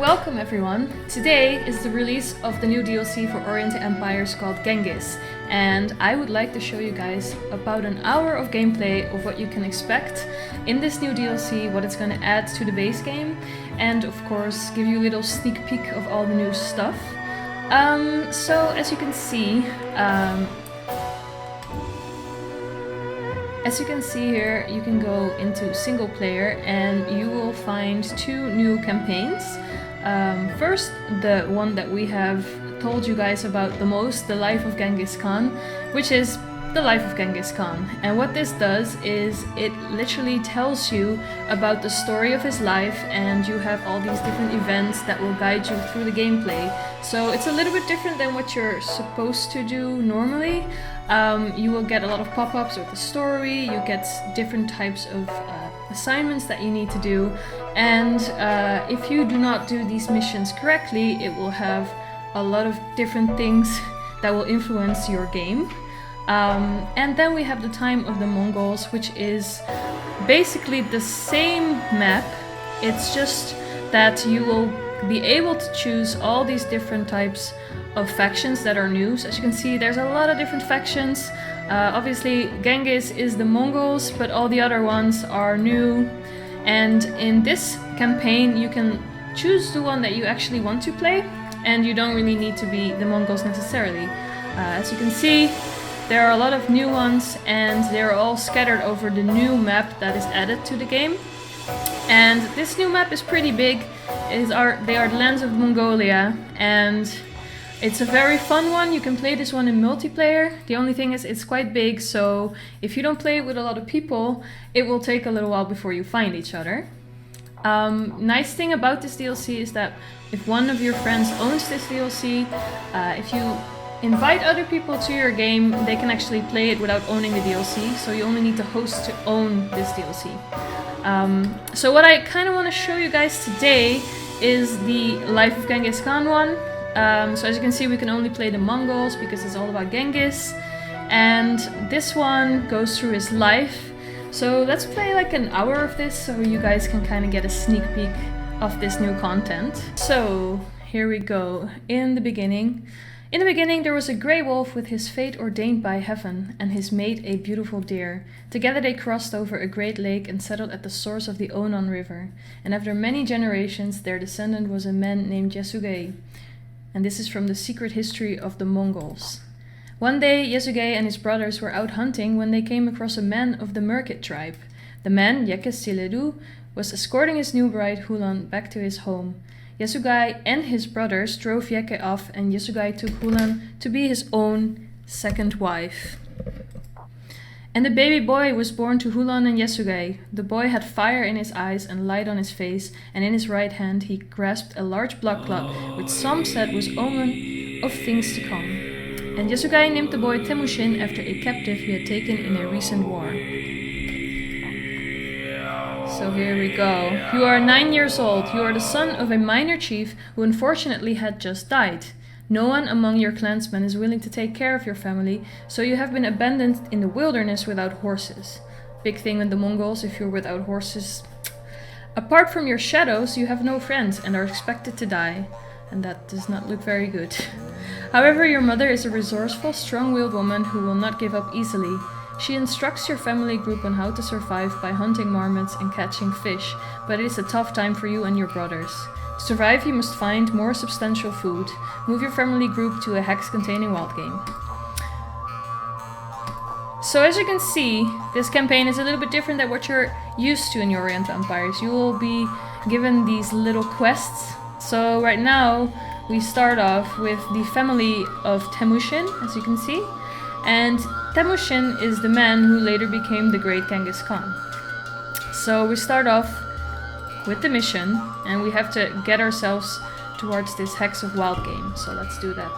welcome everyone! Today is the release of the new DLC for Oriental Empires called Genghis, and I would like to show you guys about an hour of gameplay of what you can expect in this new DLC, what it's going to add to the base game, and of course give you a little sneak peek of all the new stuff. So as you can see, here, you can go into single player and you will find two new campaigns. First, the one that we have told you guys about the most, the life of Genghis Khan, which is the life of Genghis Khan. And what this does is it literally tells you about the story of his life, and you have all these different events that will guide you through the gameplay. So it's a little bit different than what you're supposed to do normally. You will get a lot of pop-ups with the story, you get different types of assignments that you need to do, and if you do not do these missions correctly, it will have a lot of different things that will influence your game. And then we have the Time of the Mongols, which is basically the same map. It's just that you will be able to choose all these different types of factions that are new. So as you can see, there's a lot of different factions. Obviously Genghis is the Mongols, but all the other ones are new. And in this campaign you can choose the one that you actually want to play, and you don't really need to be the Mongols necessarily. As you can see, there are a lot of new ones, and they're all scattered over the new map that is added to the game. And this new map is pretty big. They are the lands of Mongolia, and it's a very fun one. You can play this one in multiplayer. The only thing is it's quite big, so if you don't play it with a lot of people, it will take a little while before you find each other. Nice thing about this DLC is that if one of your friends owns this DLC, if you invite other people to your game, they can actually play it without owning the DLC, so you only need to host to own this DLC. So what I kind of want to show you guys today is the Life of Genghis Khan one. So as you can see, we can only play the Mongols because it's all about Genghis, and this one goes through his life. So let's play like an hour of this so you guys can kind of get a sneak peek of this new content. So here we go. In the beginning, there was a grey wolf with his fate ordained by heaven, and his mate a beautiful deer. Together they crossed over a great lake and settled at the source of the Onon River. And after many generations, their descendant was a man named Yasugei. And this is from the secret history of the Mongols. One day, Yasugei and his brothers were out hunting when they came across a man of the Merkit tribe. The man, Yekesiledu, was escorting his new bride Hulan back to his home. Yasugei and his brothers drove Yeke off, and Yasugei took Hulan to be his own second wife. And a baby boy was born to Hulan and Yasugei. The boy had fire in his eyes and light on his face, and in his right hand he grasped a large blood clot, which some said was omen of things to come. And Yasugei named the boy Temujin after a captive he had taken in a recent war. So here we go. You are 9 years old. You are the son of a minor chief who unfortunately had just died. No one among your clansmen is willing to take care of your family, so you have been abandoned in the wilderness without horses. Big thing with the Mongols, if you're without horses. Apart from your shadows, you have no friends and are expected to die. And that does not look very good. However, your mother is a resourceful, strong-willed woman who will not give up easily. She instructs your family group on how to survive by hunting marmots and catching fish, but it is a tough time for you and your brothers. To survive, you must find more substantial food. Move your family group to a hex containing wild game. So as you can see, this campaign is a little bit different than what you're used to in your Oriental Empires. You will be given these little quests. So right now, we start off with the family of Temujin, as you can see. And Temujin is the man who later became the great Genghis Khan. So we start off with the mission, and we have to get ourselves towards this hex of wild game. So let's do that.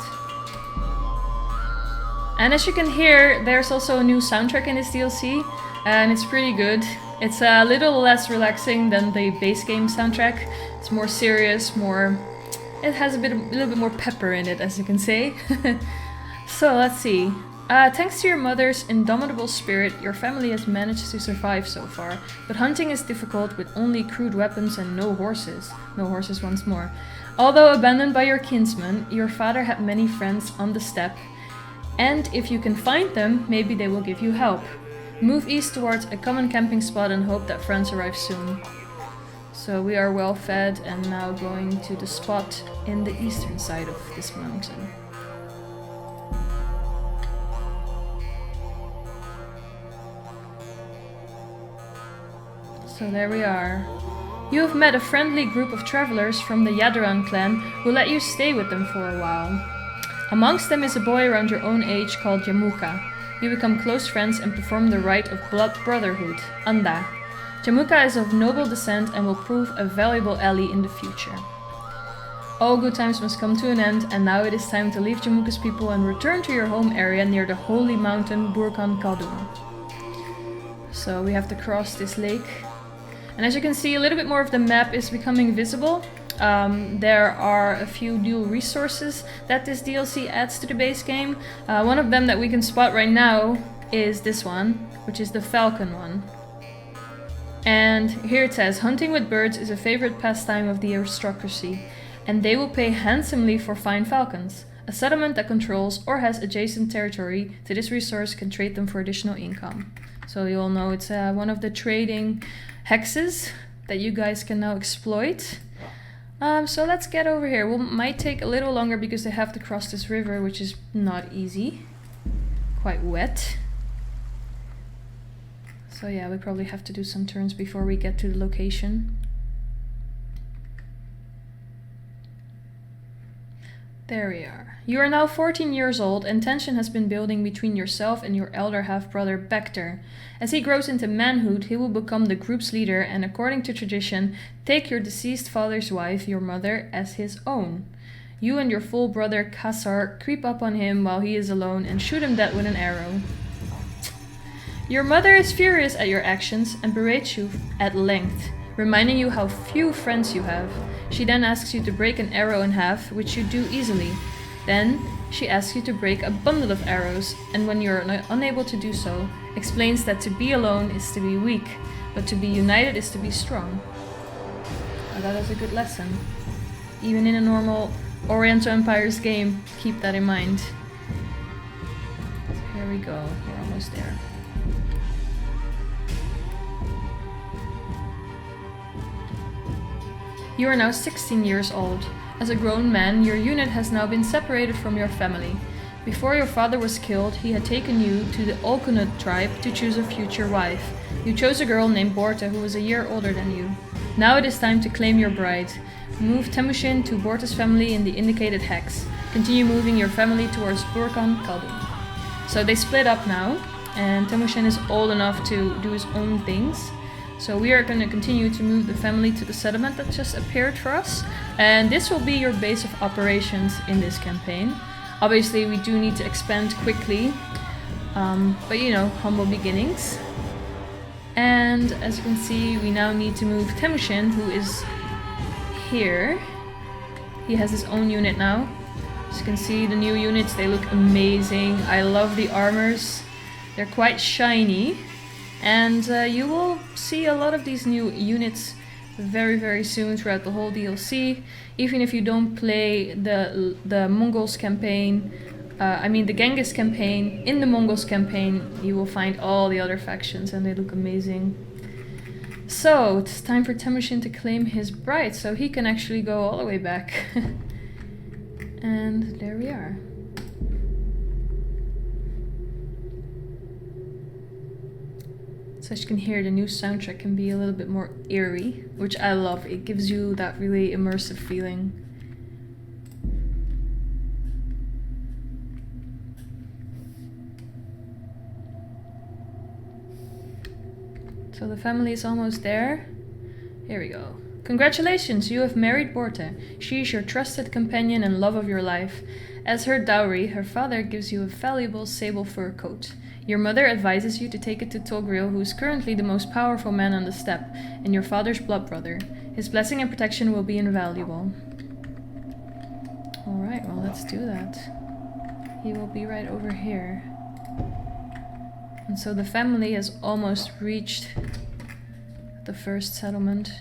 And as you can hear, there's also a new soundtrack in this DLC, and it's pretty good. It's a little less relaxing than the base game soundtrack. It's more serious, it has a little bit more pepper in it, as you can say. So let's see. Thanks to your mother's indomitable spirit, your family has managed to survive so far, but hunting is difficult with only crude weapons and no horses. No horses once more. Although abandoned by your kinsmen, your father had many friends on the steppe, and if you can find them, maybe they will give you help. Move east towards a common camping spot and hope that friends arrive soon. So we are well fed and now going to the spot in the eastern side of this mountain. So there we are. You have met a friendly group of travelers from the Yadran clan who let you stay with them for a while. Amongst them is a boy around your own age called Jamuka. You become close friends and perform the rite of blood brotherhood, Anda. Jamuka is of noble descent and will prove a valuable ally in the future. All good times must come to an end, and now it is time to leave Jamuka's people and return to your home area near the holy mountain Burkan Khaldun. So we have to cross this lake. And as you can see, a little bit more of the map is becoming visible. There are a few new resources that this DLC adds to the base game. One of them that we can spot right now is this one, which is the falcon one. And here it says, hunting with birds is a favorite pastime of the aristocracy, and they will pay handsomely for fine falcons. A settlement that controls or has adjacent territory to this resource can trade them for additional income. So you all know it's one of the trading hexes that you guys can now exploit. So let's get over here. Might take a little longer because they have to cross this river, which is not easy. Quite wet. So yeah, we probably have to do some turns before we get to the location. There we are. You are now 14 years old and tension has been building between yourself and your elder half-brother Bekter. As he grows into manhood, he will become the group's leader and, according to tradition, take your deceased father's wife, your mother, as his own. You and your full brother Kassar creep up on him while he is alone and shoot him dead with an arrow. Your mother is furious at your actions and berates you at length, reminding you how few friends you have. She then asks you to break an arrow in half, which you do easily. Then, she asks you to break a bundle of arrows, and when you're unable to do so, explains that to be alone is to be weak, but to be united is to be strong. Now that is a good lesson. Even in a normal Oriental Empires game, keep that in mind. So here we go, we're almost there. You are now 16 years old. As a grown man, your unit has now been separated from your family. Before your father was killed, he had taken you to the Olkunut tribe to choose a future wife. You chose a girl named Borte who was a year older than you. Now it is time to claim your bride. Move Temujin to Borte's family in the indicated hex. Continue moving your family towards Burkan Khaldun. So they split up now, and Temujin is old enough to do his own things. So we are going to continue to move the family to the settlement that just appeared for us. And this will be your base of operations in this campaign. Obviously we do need to expand quickly, but you know, humble beginnings. And as you can see, we now need to move Temujin, who is here. He has his own unit now. As you can see, the new units, they look amazing. I love the armors. They're quite shiny. And you will see a lot of these new units very soon throughout the whole DLC. Even if you don't play the Mongols campaign, the Genghis campaign, in the Mongols campaign you will find all the other factions and they look amazing. So it's time for Temujin to claim his bride so he can actually go all the way back. And there we are. So as you can hear, the new soundtrack can be a little bit more eerie, which I love. It gives you that really immersive feeling. So the family is almost there. Here we go. Congratulations, you have married Borte. She is your trusted companion and love of your life. As her dowry, her father gives you a valuable sable fur coat. Your mother advises you to take it to Togril, who is currently the most powerful man on the steppe, and your father's blood brother. His blessing and protection will be invaluable. Alright, well let's do that. He will be right over here. And so the family has almost reached the first settlement.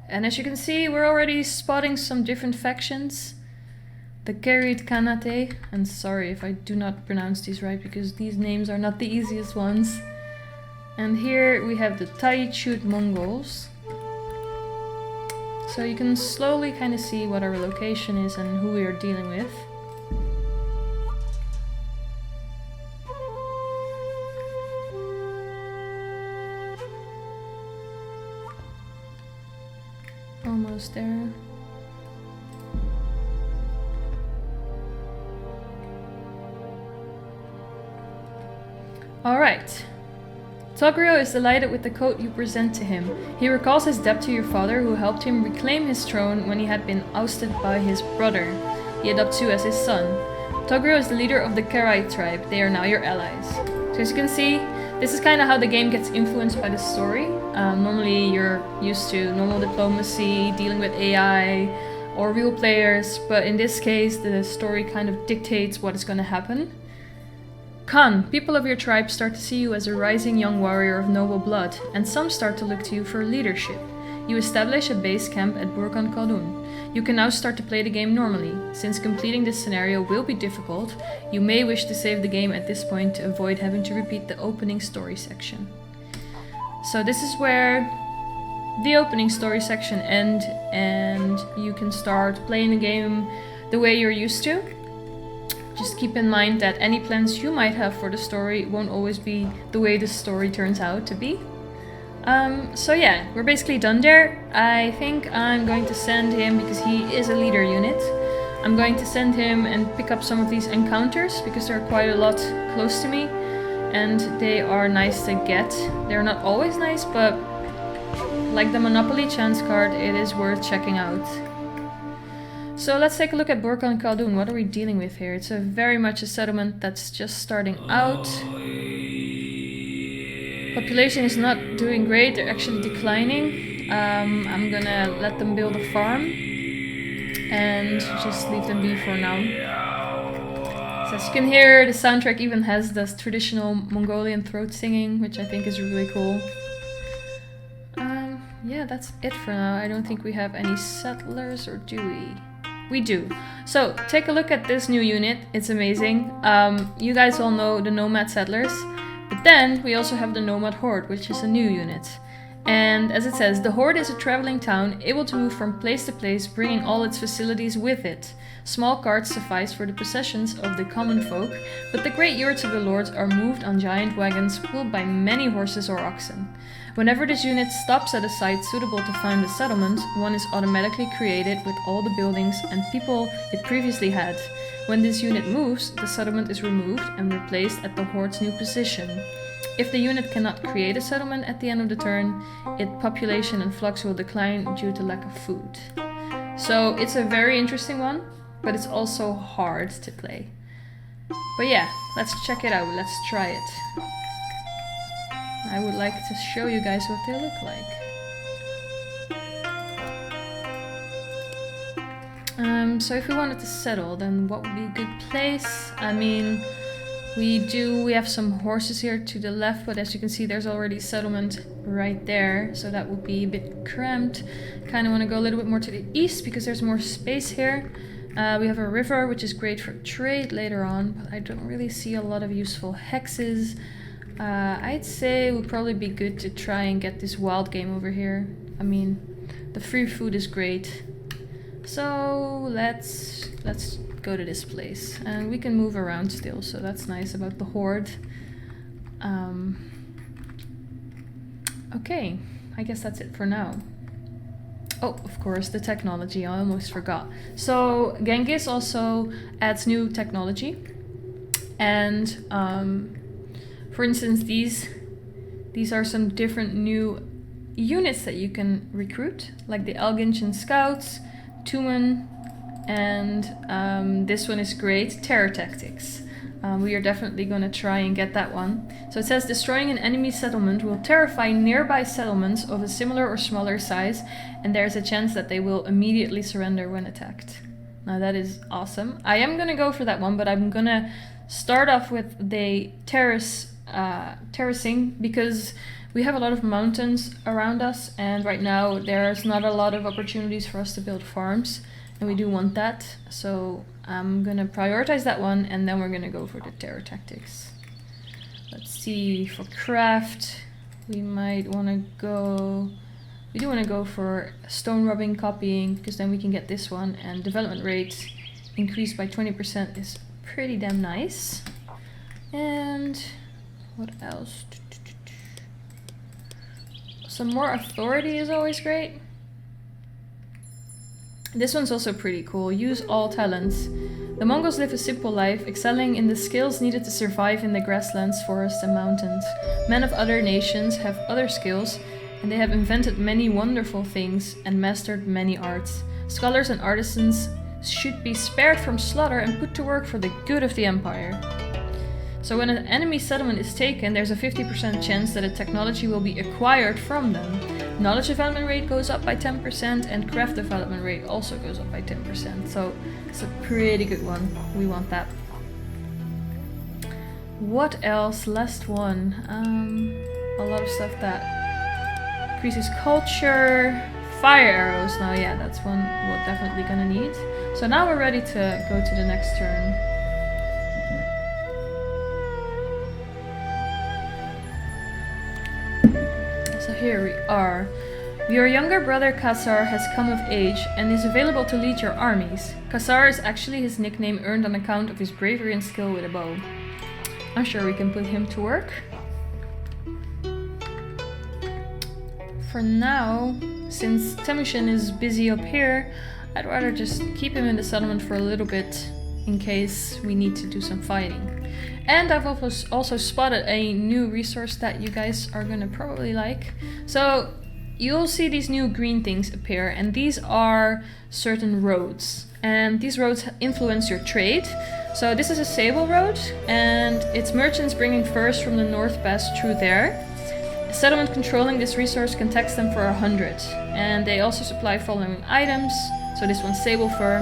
And as you can see, we're already spotting some different factions. The Kerit Khanate, and sorry if I do not pronounce these right because these names are not the easiest ones. And here we have the Taichut Mongols. So you can slowly kind of see what our location is and who we are dealing with. Almost there. Alright. Togrio is delighted with the coat you present to him. He recalls his debt to your father, who helped him reclaim his throne when he had been ousted by his brother. He adopts you as his son. Togrio is the leader of the Kerai tribe. They are now your allies. So as you can see, this is kind of how the game gets influenced by the story. Normally you're used to normal diplomacy, dealing with AI, or real players, but in this case the story kind of dictates what is going to happen. Khan, people of your tribe start to see you as a rising young warrior of noble blood, and some start to look to you for leadership. You establish a base camp at Burkan Khaldun. You can now start to play the game normally. Since completing this scenario will be difficult, you may wish to save the game at this point to avoid having to repeat the opening story section. So this is where the opening story section ends, and you can start playing the game the way you're used to. Just keep in mind that any plans you might have for the story won't always be the way the story turns out to be. So yeah, we're basically done there. I think I'm going to send him, because he is a leader unit, I'm going to send him and pick up some of these encounters, because there are quite a lot close to me, and they are nice to get. They're not always nice, but like the Monopoly chance card, it is worth checking out. So let's take a look at Burkan Khaldun. What are we dealing with here? It's very much a settlement that's just starting out. Population is not doing great, they're actually declining. I'm gonna let them build a farm and just leave them be for now. So as you can hear, the soundtrack even has this traditional Mongolian throat singing, which I think is really cool. Yeah, that's it for now. I don't think we have any settlers, or do we? We do. So take a look at this new unit. It's amazing. You guys all know the Nomad Settlers, but then we also have the Nomad Horde, which is a new unit. And as it says, the Horde is a traveling town able to move from place to place, bringing all its facilities with it. Small carts suffice for the possessions of the common folk, but the great yurts of the lords are moved on giant wagons pulled by many horses or oxen. Whenever this unit stops at a site suitable to found a settlement, one is automatically created with all the buildings and people it previously had. When this unit moves, the settlement is removed and replaced at the Horde's new position. If the unit cannot create a settlement at the end of the turn, its population and flux will decline due to lack of food. So it's a very interesting one, but it's also hard to play. But yeah, let's check it out, let's try it. I would like to show you guys what they look like. So if we wanted to settle, then what would be a good place? I mean, we have some horses here to the left, but as you can see, there's already settlement right there, so that would be a bit cramped. Kind of want to go a little bit more to the east because there's more space here. We have a river, which is great for trade later on, but I don't really see a lot of useful hexes. I'd say it would probably be good to try and get this wild game over here. I mean, the free food is great. So let's go to this place. And we can move around still, so that's nice about the Horde. Okay, I guess that's it for now. Oh, of course, the technology, I almost forgot. So Genghis also adds new technology. And for instance, these are some different new units that you can recruit, like the Elgintian Scouts, Tumen, and this one is great, Terror Tactics. We are definitely going to try and get that one. So it says, destroying an enemy settlement will terrify nearby settlements of a similar or smaller size, and there's a chance that they will immediately surrender when attacked. Now that is awesome. I am going to go for that one, but I'm going to start off with the terracing, because We have a lot of mountains around us, and right now there's not a lot of opportunities for us to build farms, and we do want that. So I'm gonna prioritize that one, and then we're gonna go for the terror tactics. Let's see, for craft, we might wanna go... We do wanna go for stone rubbing, copying, because then we can get this one, and development rate increased by 20% is pretty damn nice. And what else? Some more authority is always great. This one's also pretty cool. Use all talents. The Mongols live a simple life, excelling in the skills needed to survive in the grasslands, forests, and mountains. Men of other nations have other skills, and they have invented many wonderful things and mastered many arts. Scholars and artisans should be spared from slaughter and put to work for the good of the empire. So when an enemy settlement is taken, there's a 50% chance that a technology will be acquired from them. Knowledge development rate goes up by 10%, and craft development rate also goes up by 10%. So it's a pretty good one. We want that. What else? Last one. A lot of stuff that increases culture. Fire arrows. Now, yeah, that's one we're definitely gonna need. So now we're ready to go to the next turn. So here we are. Your younger brother Khazar has come of age and is available to lead your armies. Khazar is actually his nickname earned on account of his bravery and skill with a bow. I'm sure we can put him to work. For now, since Temujin is busy up here, I'd rather just keep him in the settlement for a little bit in case we need to do some fighting. And I've also spotted a new resource that you guys are gonna probably like. So you'll see these new green things appear, and these are certain roads. And these roads influence your trade. So this is a sable road, and it's merchants bringing furs from the north pass through there. A settlement controlling this resource can tax them for 100. And they also supply following items. So this one's sable fur.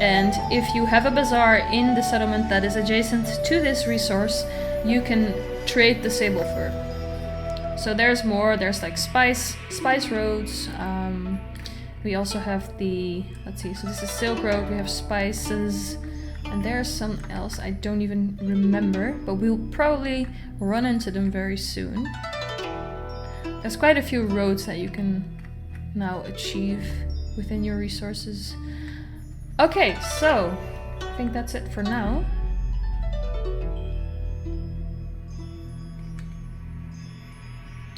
And if you have a bazaar in the settlement that is adjacent to this resource, you can trade the sable fur. So there's more, there's like spice roads. We also have the, let's see, so this is Silk Road, we have spices, and there's some else I don't even remember, but we'll probably run into them very soon. There's quite a few roads that you can now achieve within your resources. Okay, so I think that's it for now.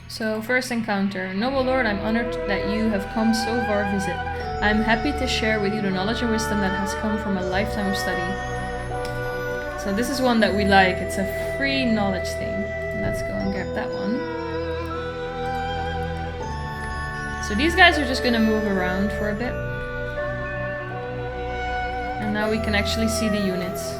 So first encounter. Noble Lord, I'm honored that you have come so far visit. I'm happy to share with you the knowledge and wisdom that has come from a lifetime of study. So this is one that we like. It's a free knowledge thing. Let's go and grab that one. So these guys are just gonna move around for a bit. And now we can actually see the units.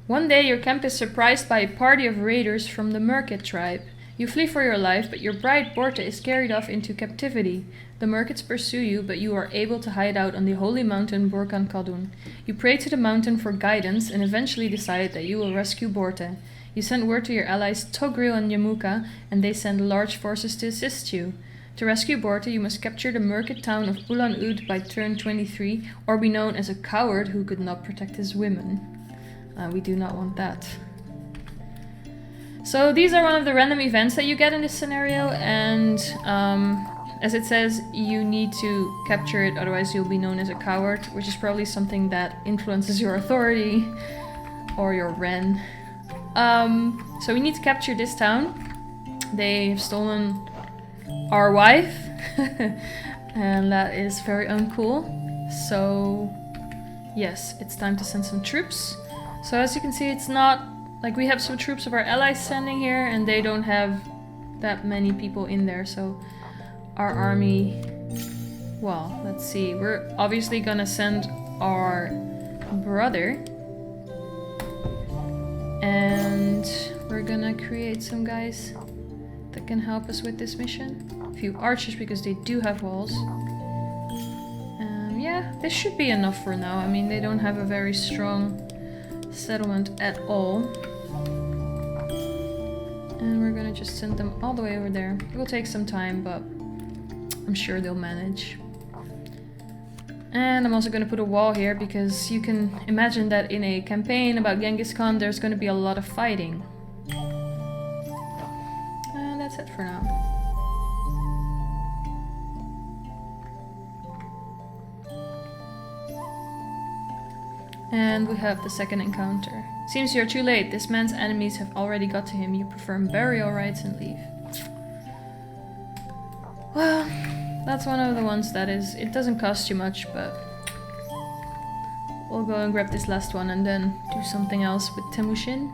One day your camp is surprised by a party of raiders from the Merkit tribe. You flee for your life, but your bride Borte is carried off into captivity. The Merkits pursue you, but you are able to hide out on the holy mountain Burkan Khaldun. You pray to the mountain for guidance and eventually decide that you will rescue Borte. You send word to your allies Togril and Yamuka, and they send large forces to assist you. To rescue Borte, you must capture the Merkit town of Ulan Ud by turn 23, or be known as a coward who could not protect his women. We do not want that. So these are one of the random events that you get in this scenario, and as it says, you need to capture it, otherwise you'll be known as a coward, which is probably something that influences your authority or your Ren. So we need to capture this town. They've stolen our wife, and that is very uncool. So yes, it's time to send some troops. So as you can see, it's not like we have some troops of our allies standing here, and they don't have that many people in there. So our army, well, let's see. We're obviously gonna send our brother, and we're gonna create some guys that can help us with this mission. A few archers because they do have walls. Yeah, this should be enough for now. I mean, they don't have a very strong settlement at all. And we're gonna just send them all the way over there. It will take some time, but I'm sure they'll manage. And I'm also gonna put a wall here because you can imagine that in a campaign about Genghis Khan there's gonna be a lot of fighting. And that's it for now. And we have the second encounter. Seems you're too late. This man's enemies have already got to him. You perform burial rites and leave. Well, that's one of the ones that is... It doesn't cost you much, but... We'll go and grab this last one and then do something else with Temujin.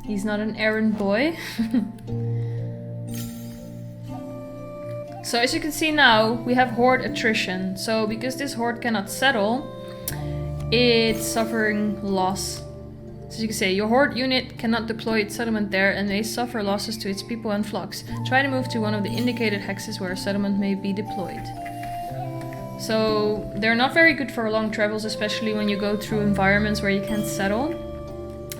He's not an errand boy. So as you can see now, we have horde attrition. So because this horde cannot settle, it's suffering loss. So you can say your horde unit cannot deploy its settlement there and may suffer losses to its people and flocks. Try to move to one of the indicated hexes where a settlement may be deployed. So they're not very good for long travels, especially when you go through environments where you can't settle.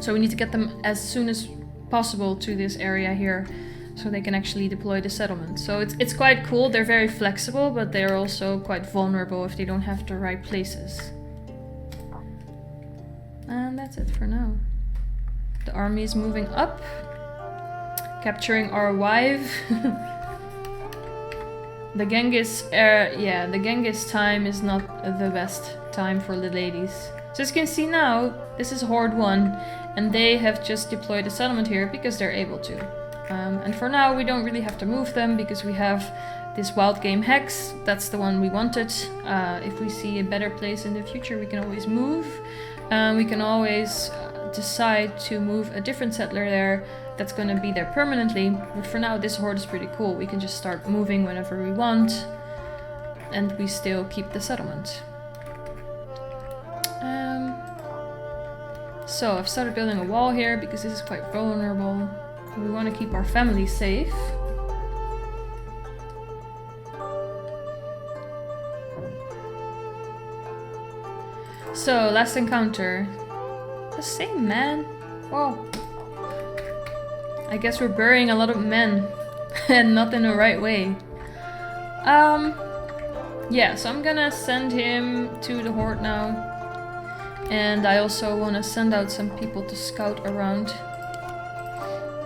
So we need to get them as soon as possible to this area here so they can actually deploy the settlement. So it's quite cool. They're very flexible, but they're also quite vulnerable if they don't have the right places. And that's it for now. The army is moving up, capturing our wife. The Genghis the Genghis time is not the best time for the ladies. So as you can see now, this is Horde 1, and they have just deployed a settlement here because they're able to. And for now, we don't really have to move them because we have this wild game hex. That's the one we wanted. If we see a better place in the future, we can always move. We can always decide to move a different settler there that's going to be there permanently. But for now, this horde is pretty cool. We can just start moving whenever we want, and we still keep the settlement. So I've started building a wall here because this is quite vulnerable. We want to keep our family safe. So, last encounter. The same man? Whoa. I guess we're burying a lot of men. And not in the right way. Yeah, so I'm gonna send him to the horde now. And I also want to send out some people to scout around.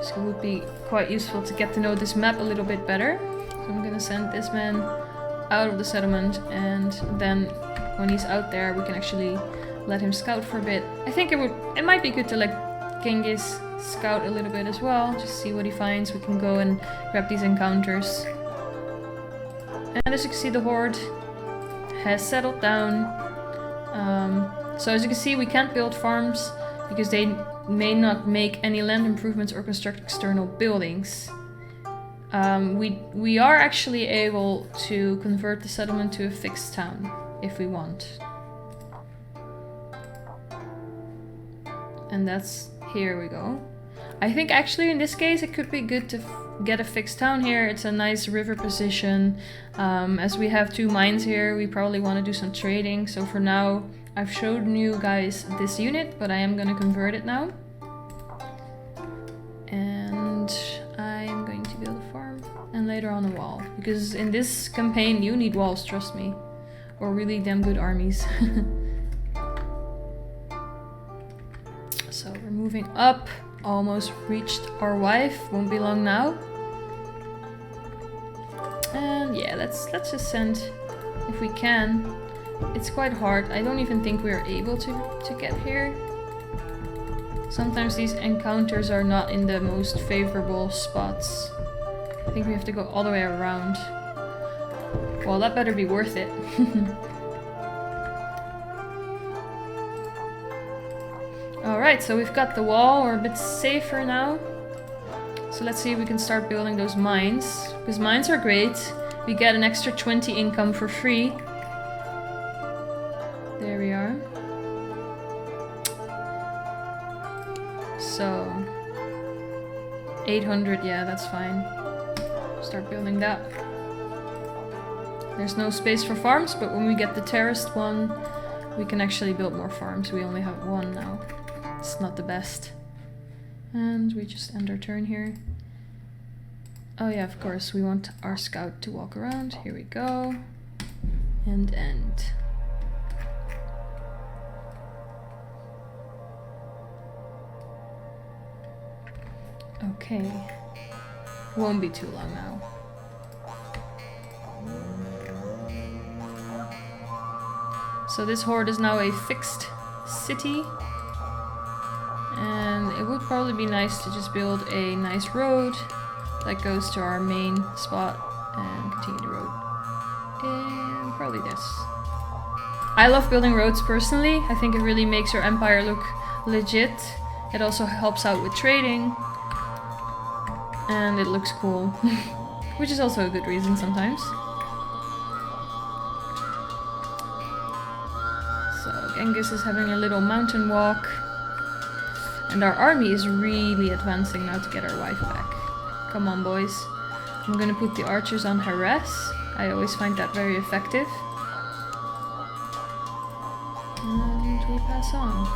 So it would be quite useful to get to know this map a little bit better. So I'm gonna send this man out of the settlement, and then when he's out there we can actually let him scout for a bit. I think it might be good to let Genghis scout a little bit as well, just see what he finds. We can go and grab these encounters. And as you can see, the horde has settled down. So as you can see, we can't build farms because they may not make any land improvements or construct external buildings. We are actually able to convert the settlement to a fixed town if we want. And that's, here we go. I think actually in this case it could be good to get a fixed town here. It's a nice river position. As we have 2 mines here, we probably want to do some trading. So for now, I've showed you guys this unit, but I am going to convert it now. And I am going to build a farm and later on a wall. Because in this campaign you need walls, trust me. Or really damn good armies. So we're moving up. Almost reached our wife. Won't be long now. And yeah, let's just send if we can. It's quite hard. I don't even think we're able to get here. Sometimes these encounters are not in the most favorable spots. I think we have to go all the way around. Well, that better be worth it. Alright, so we've got the wall. We're a bit safer now. So let's see if we can start building those mines. Because mines are great. We get an extra 20 income for free. There we are. So 800, yeah, that's fine. Start building that. There's no space for farms, but when we get the terraced one, we can actually build more farms. We only have one now. It's not the best. And we just end our turn here. Oh yeah, of course, we want our scout to walk around. Here we go. And end. Okay. Won't be too long now. So this horde is now a fixed city. And it would probably be nice to just build a nice road that goes to our main spot and continue the road. And probably this. I love building roads personally. I think it really makes your empire look legit. It also helps out with trading. And it looks cool. Which is also a good reason sometimes. So Genghis is having a little mountain walk. And our army is really advancing now to get our wife back. Come on, boys. I'm gonna put the archers on harass. I always find that very effective. And we pass on.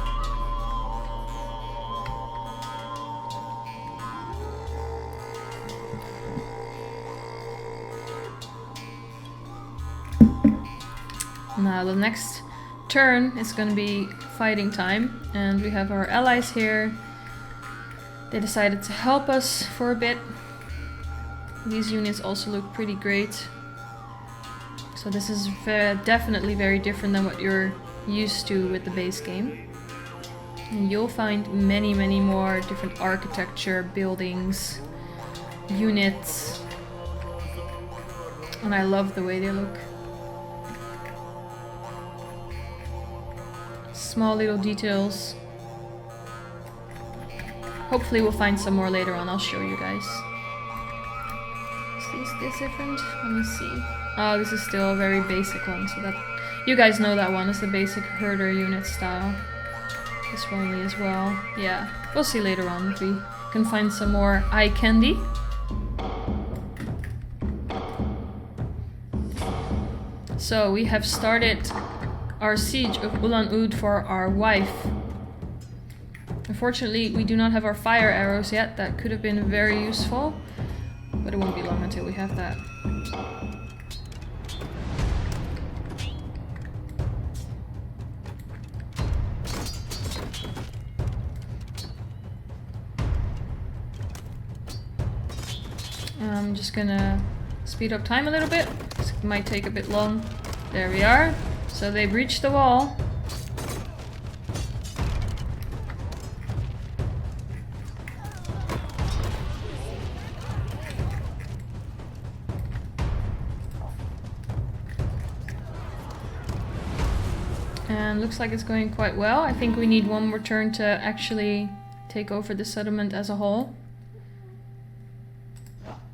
Now the next turn is gonna be fighting time, and we have our allies here. They decided to help us for a bit. These units also look pretty great. So this is definitely very different than what you're used to with the base game. And you'll find many more different architecture, buildings, units. And I love the way they look. Small little details. Hopefully we'll find some more later on. I'll show you guys. Is this different? Let me see. Oh, this is still a very basic one. So that you guys know that one is the basic herder unit style. This one as well. Yeah, we'll see later on if we can find some more eye candy. So we have started our siege of Ulan-Ude for our wife. Unfortunately, we do not have our fire arrows yet. That could have been very useful, but it won't be long until we have that. I'm just gonna speed up time a little bit. This might take a bit long. There we are. So they breached the wall. And looks like it's going quite well. I think we need one more turn to actually take over the settlement as a whole.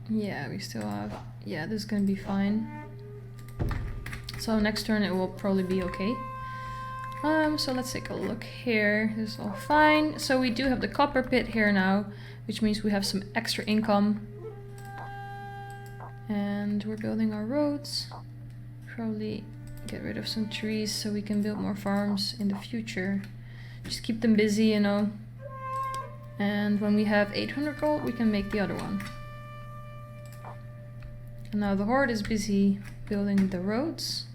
Yeah, we still have... Yeah, this is gonna be fine. So next turn it will probably be okay. So let's take a look here. This is all fine. So we do have the copper pit here now, which means we have some extra income. And we're building our roads. Probably get rid of some trees so we can build more farms in the future. Just keep them busy, you know. And when we have 800 gold, we can make the other one. And now the horde is busy building the roads.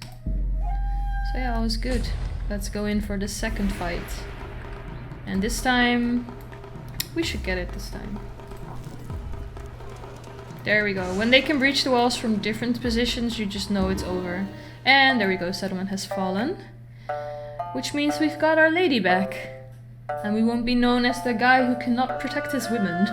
So yeah, all is good. Let's go in for the second fight. And this time, we should get it this time. There we go. When they can breach the walls from different positions, you just know it's over. And there we go, settlement has fallen. Which means we've got our lady back. And we won't be known as the guy who cannot protect his women.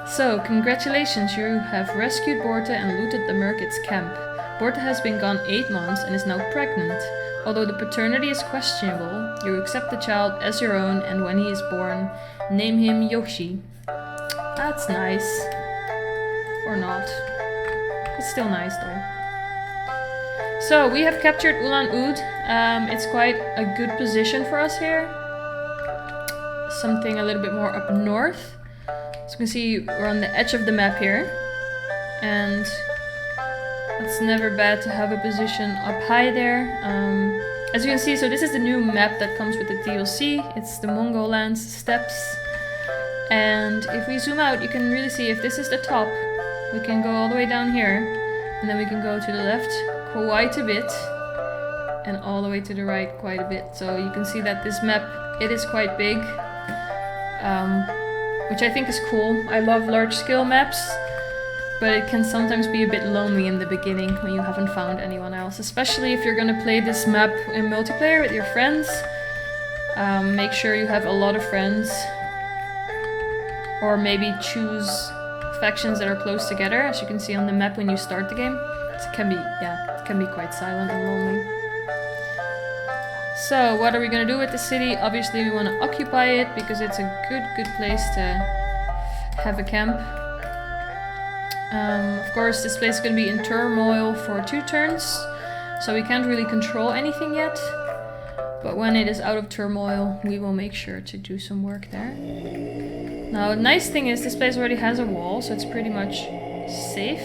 So, congratulations, you have rescued Borte and looted the Merkit's camp. Borte has been gone 8 months and is now pregnant. Although the paternity is questionable, you accept the child as your own, and when he is born, name him Yoshi. That's nice. Or not. It's still nice though. So, we have captured Ulan-Ude. It's quite a good position for us here. Something a little bit more up north. As you can see, we're on the edge of the map here. And It's never bad to have a position up high there. As you can see, so this is the new map that comes with the DLC. It's the Mongol lands steppes. And if we zoom out, you can really see if this is the top, we can go all the way down here. And then we can go to the left quite a bit. And all the way to the right quite a bit. So you can see that this map, it is quite big. Which I think is cool. I love large scale maps. But it can sometimes be a bit lonely in the beginning when you haven't found anyone else. Especially if you're gonna play this map in multiplayer with your friends. Make sure you have a lot of friends. Or maybe choose factions that are close together. As you can see on the map when you start the game. It can be quite silent and lonely. So what are we gonna do with the city? Obviously we wanna occupy it because it's a good place to have a camp. Of course, this place is going to be in turmoil for 2 turns, so we can't really control anything yet. But when it is out of turmoil, we will make sure to do some work there. Now, the nice thing is this place already has a wall, so it's pretty much safe.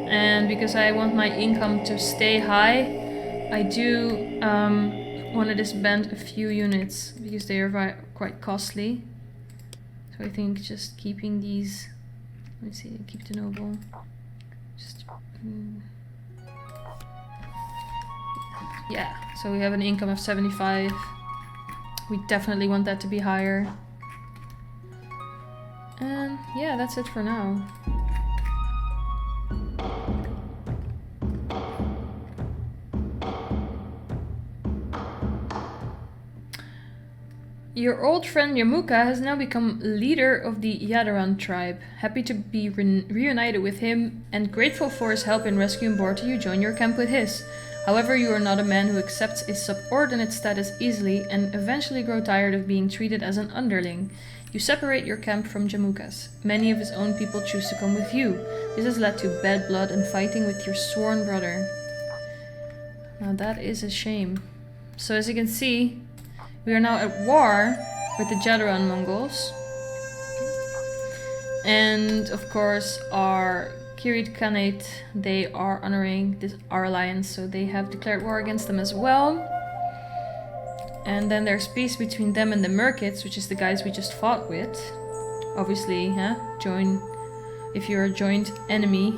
And because I want my income to stay high, I do want to disband a few units, because they are quite costly. So I think just keeping these... Let's see, keep the noble. Just yeah, so we have an income of 75. We definitely want that to be higher. And yeah, that's it for now. Your old friend Yamuka has now become leader of the Yadaran tribe. Happy to be reunited with him and grateful for his help in rescuing Borta, you join your camp with his. However, you are not a man who accepts a subordinate status easily and eventually grow tired of being treated as an underling. You separate your camp from Jamuka's. Many of his own people choose to come with you. This has led to bad blood and fighting with your sworn brother. Now that is a shame. So as you can see, we are now at war with the Jadaran Mongols. And of course our Kirid Khanate, they are honoring our alliance, so they have declared war against them as well. And then there's peace between them and the Merkids, which is the guys we just fought with. Obviously, join if you're a joint enemy.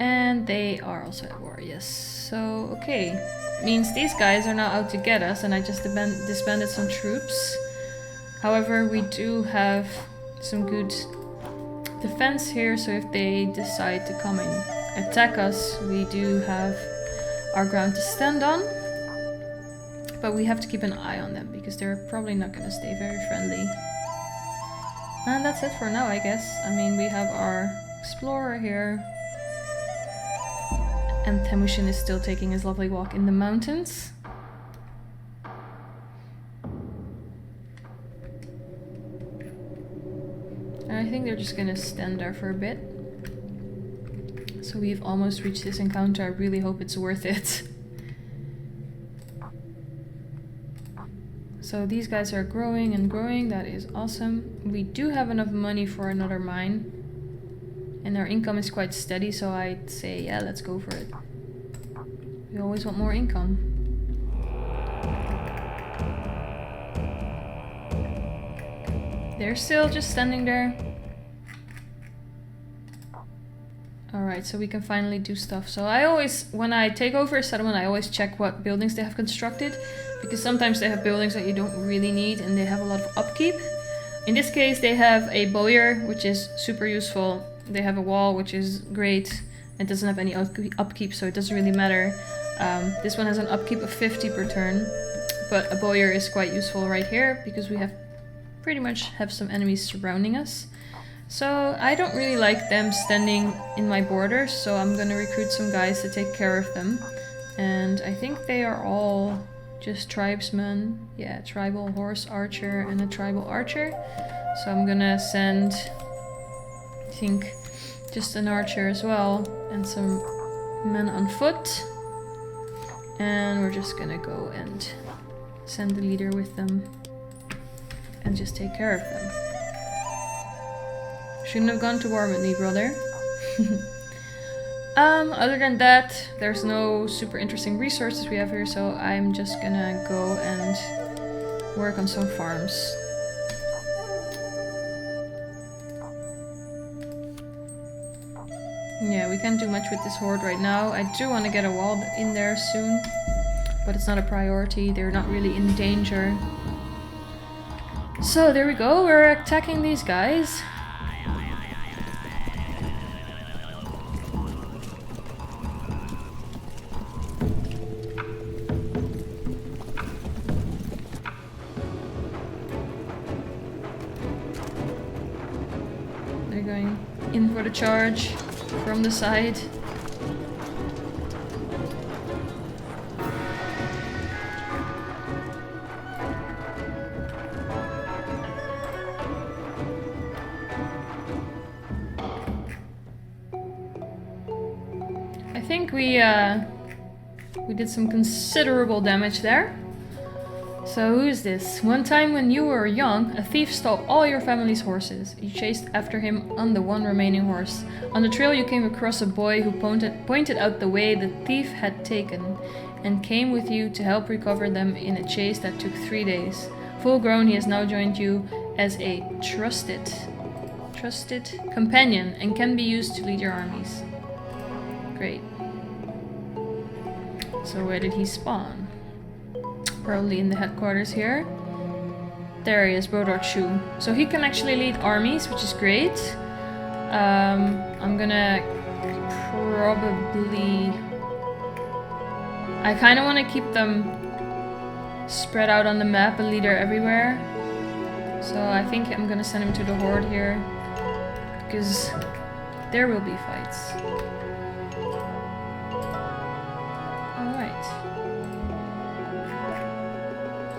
And they are also at war, yes. So, okay. Means these guys are now out to get us, and I just disbanded some troops. However, we do have some good defense here, so if they decide to come and attack us, we do have our ground to stand on. But we have to keep an eye on them, because they're probably not going to stay very friendly. And that's it for now, I guess. I mean, we have our explorer here. And Temujin is still taking his lovely walk in the mountains. And I think they're just gonna stand there for a bit. So we've almost reached this encounter. I really hope it's worth it. So these guys are growing and growing. That is awesome. We do have enough money for another mine. And our income is quite steady, so I'd say, yeah, let's go for it. We always want more income. They're still just standing there. Alright, so we can finally do stuff. So I always, when I take over a settlement, I always check what buildings they have constructed. Because sometimes they have buildings that you don't really need and they have a lot of upkeep. In this case, they have a bowyer, which is super useful. They have a wall, which is great. It doesn't have any upkeep, so it doesn't really matter. This one has an upkeep of 50 per turn. But a bowyer is quite useful right here, because we have pretty much have some enemies surrounding us. So I don't really like them standing in my borders, so I'm gonna recruit some guys to take care of them. And I think they are all just tribesmen. Yeah, tribal horse archer and a tribal archer. So I'm gonna send, I think, just an archer as well, and some men on foot. And we're just gonna go and send the leader with them and just take care of them. Shouldn't have gone to war with me, brother. Other than that, there's no super interesting resources we have here, so I'm just gonna go and work on some farms. Yeah, we can't do much with this horde right now. I do want to get a wall in there soon, but it's not a priority. They're not really in danger. So there we go, we're attacking these guys. They're going in for the charge from the side. I think we did some considerable damage there. So who's this? One time when you were young, a thief stole all your family's horses. You chased after him on the one remaining horse. On the trail you came across a boy who pointed out the way the thief had taken and came with you to help recover them in a chase that took 3 days. Full grown, he has now joined you as a trusted companion and can be used to lead your armies. Great. So where did he spawn? Probably in the headquarters here. There he is, Bodor Chu. So he can actually lead armies, which is great. I'm gonna probably... I kind of want to keep them spread out on the map, a leader everywhere. So I think I'm gonna send him to the horde here, because there will be fights.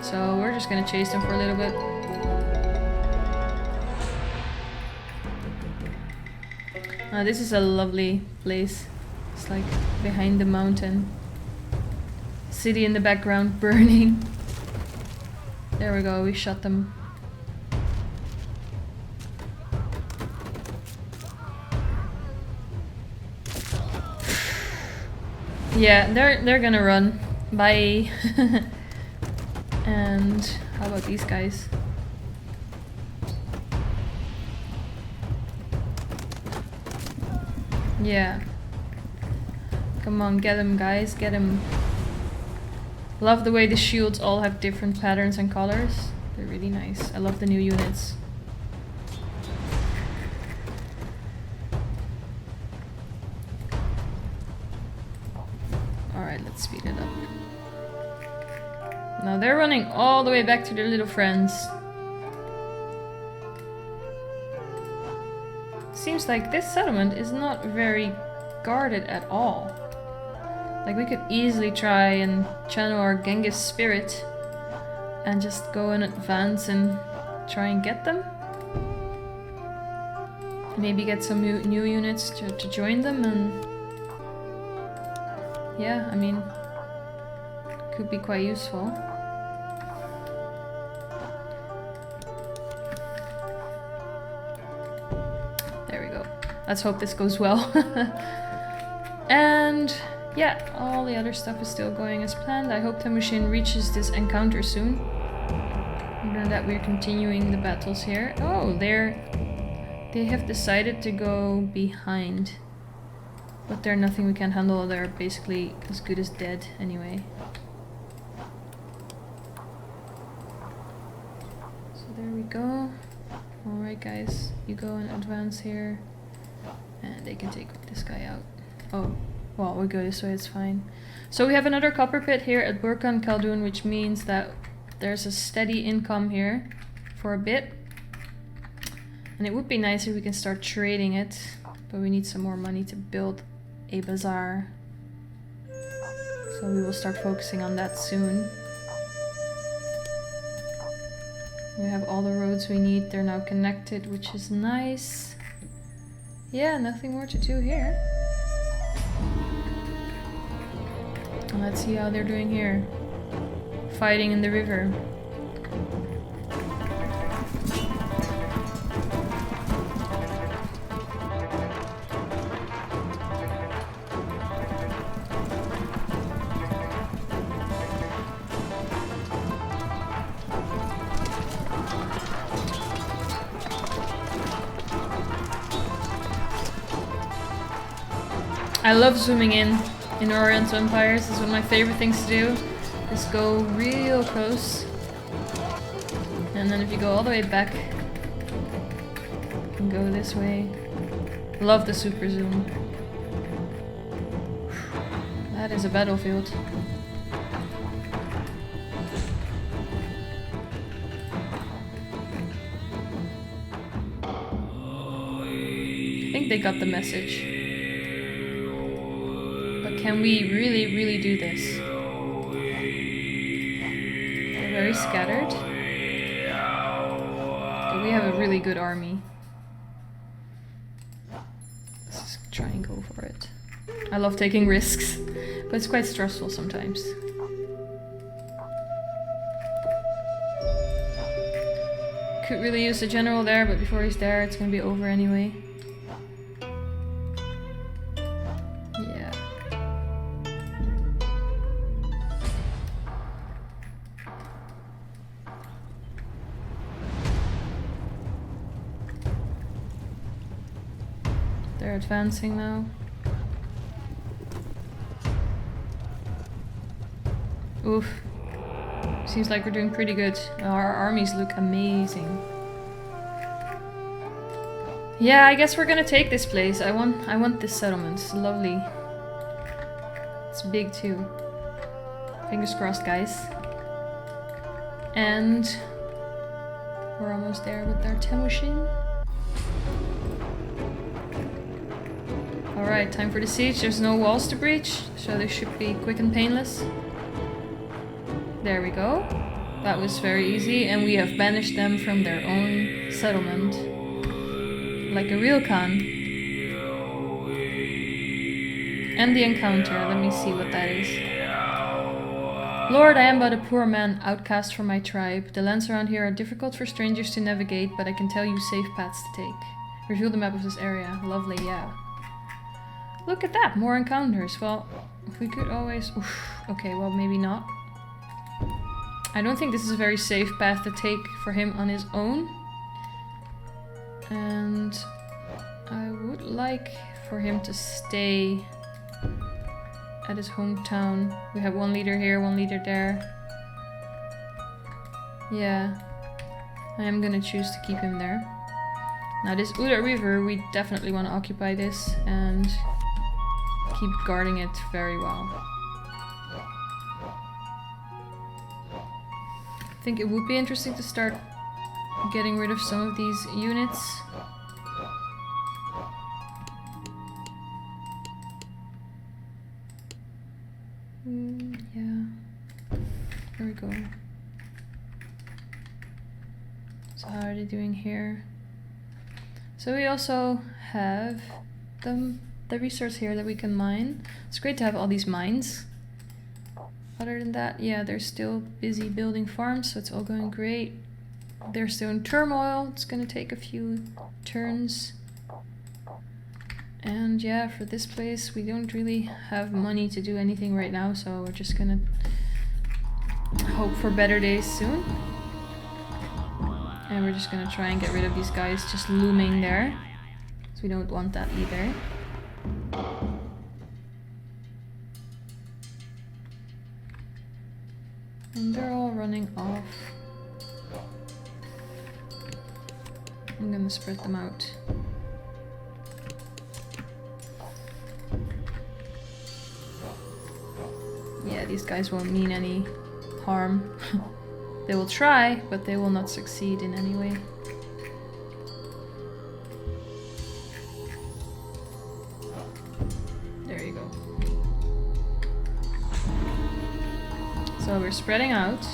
So we're just gonna chase them for a little bit. This is a lovely place. It's like behind the mountain. City in the background burning. There we go, we shot them. Yeah, they're gonna run. Bye. And how about these guys? Yeah. Come on, get him, guys, get him. Love the way the shields all have different patterns and colors. They're really nice. I love the new units. Alright, let's speed it up. Now they're running all the way back to their little friends. Seems like this settlement is not very guarded at all. Like we could easily try and channel our Genghis spirit and just go in advance and try and get them. Maybe get some new units to join them and... Yeah, I mean... could be quite useful. Let's hope this goes well. And yeah, all the other stuff is still going as planned. I hope Temujin reaches this encounter soon. Other than that, we're continuing the battles here. Oh, they have decided to go behind. But they're nothing we can handle. They're basically as good as dead anyway. So there we go. Alright guys, you go and advance here. And they can take this guy out. Oh, well, we go this way, it's fine. So we have another copper pit here at Burkan Khaldun, which means that there's a steady income here for a bit. And it would be nice if we can start trading it, but we need some more money to build a bazaar. So we will start focusing on that soon. We have all the roads we need, they're now connected, which is nice. Yeah, nothing more to do here. And let's see how they're doing here. Fighting in the river. I love zooming in Oriental Empires. It's one of my favorite things to do. Just go real close. And then if you go all the way back, you can go this way. Love the super zoom. That is a battlefield. I think they got the message. But can we really do this? They're very scattered. But we have a really good army. Let's just try and go for it. I love taking risks, but it's quite stressful sometimes. Could really use the general there, but before he's there, it's gonna be over anyway. Yeah. They're advancing now. Oof. Seems like we're doing pretty good. Our armies look amazing. Yeah, I guess we're gonna take this place. I want this settlement. It's lovely. It's big too. Fingers crossed, guys. And we're almost there with our Temushin. Alright, time for the siege. There's no walls to breach, so this should be quick and painless. There we go. That was very easy, and we have banished them from their own settlement. Like a real Khan. End the encounter. Let me see what that is. Lord, I am but a poor man, outcast from my tribe. The lands around here are difficult for strangers to navigate, but I can tell you safe paths to take. Reveal the map of this area. Lovely, yeah. Look at that, more encounters. Well, we could always... Oof, okay, well, maybe not. I don't think this is a very safe path to take for him on his own. And I would like for him to stay at his hometown. We have one leader here, one leader there. Yeah, I am gonna choose to keep him there. Now this Uda River, we definitely want to occupy this and keep guarding it very well. I think it would be interesting to start getting rid of some of these units. Yeah. There we go. So how are they doing here? So we also have the resource here that we can mine. It's great to have all these mines. Other than that, yeah, they're still busy building farms, so it's all going great. They're still in turmoil. It's gonna take a few turns. And yeah, for this place, we don't really have money to do anything right now, so we're just gonna hope for better days soon. And we're just gonna try and get rid of these guys just looming there. So we don't want that either. And they're all running off. I'm gonna spread them out. Yeah, these guys won't mean any harm. They will try, but they will not succeed in any way. There you go. So we're spreading out.